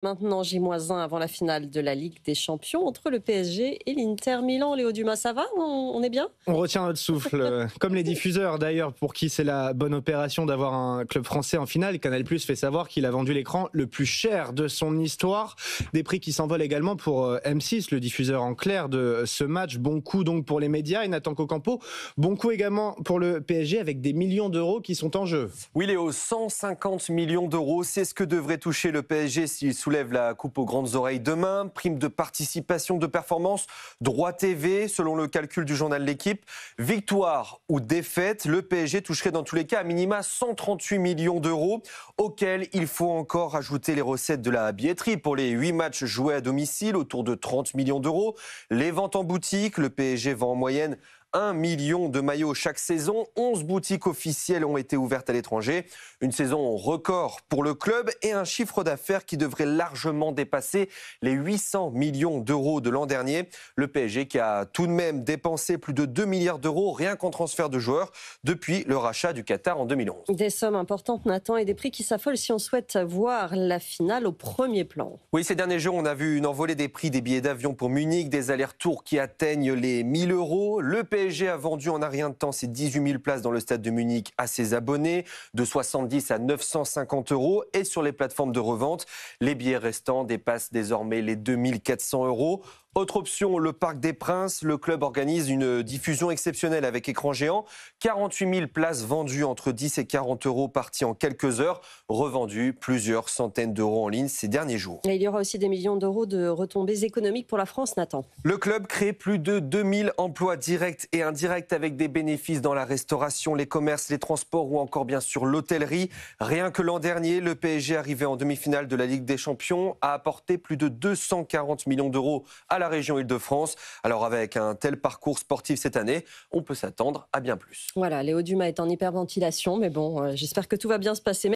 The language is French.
Maintenant, J-1 avant la finale de la Ligue des Champions entre le PSG et l'Inter Milan. Léo Dumas, ça va? On est bien? On retient notre souffle, comme les diffuseurs d'ailleurs, pour qui c'est la bonne opération d'avoir un club français en finale. Canal+ fait savoir qu'il a vendu l'écran le plus cher de son histoire. Des prix qui s'envolent également pour M6, le diffuseur en clair de ce match. Bon coup donc pour les médias et Nathan Cocampo. Bon coup également pour le PSG avec des millions d'euros qui sont en jeu. Oui Léo, 150 millions d'euros, c'est ce que devrait toucher le PSG s'il soulève la coupe aux grandes oreilles demain. Prime de participation, de performance, droit TV, selon le calcul du journal L'Équipe. Victoire ou défaite, le PSG toucherait dans tous les cas à minima 138 millions d'euros, auxquels il faut encore ajouter les recettes de la billetterie pour les 8 matchs joués à domicile, autour de 30 millions d'euros. Les ventes en boutique, le PSG vend en moyenne 1 million de maillots chaque saison. 11 boutiques officielles ont été ouvertes à l'étranger. Une saison record pour le club et un chiffre d'affaires qui devrait largement dépasser les 800 millions d'euros de l'an dernier. Le PSG qui a tout de même dépensé plus de 2 milliards d'euros rien qu'en transfert de joueurs depuis le rachat du Qatar en 2011. Des sommes importantes, Nathan, et des prix qui s'affolent si on souhaite voir la finale au premier plan. Oui, ces derniers jours, on a vu une envolée des prix des billets d'avion pour Munich, des allers-retours qui atteignent les 1000 euros. Le PSG a vendu en un rien de temps ses 18 000 places dans le stade de Munich à ses abonnés, de 70 à 950 euros. Et sur les plateformes de revente, les billets restants dépassent désormais les 2400 euros. Autre option, le Parc des Princes. Le club organise une diffusion exceptionnelle avec écran géant. 48 000 places vendues entre 10 et 40 euros parties en quelques heures, revendues plusieurs centaines d'euros en ligne ces derniers jours. Et il y aura aussi des millions d'euros de retombées économiques pour la France, Nathan. Le club crée plus de 2000 emplois directs et indirects avec des bénéfices dans la restauration, les commerces, les transports ou encore bien sûr l'hôtellerie. Rien que l'an dernier, le PSG arrivé en demi-finale de la Ligue des Champions a apporté plus de 240 millions d'euros à la région Île-de-France. Alors avec un tel parcours sportif cette année, on peut s'attendre à bien plus. Voilà, Léo Dumas est en hyperventilation, mais bon, j'espère que tout va bien se passer.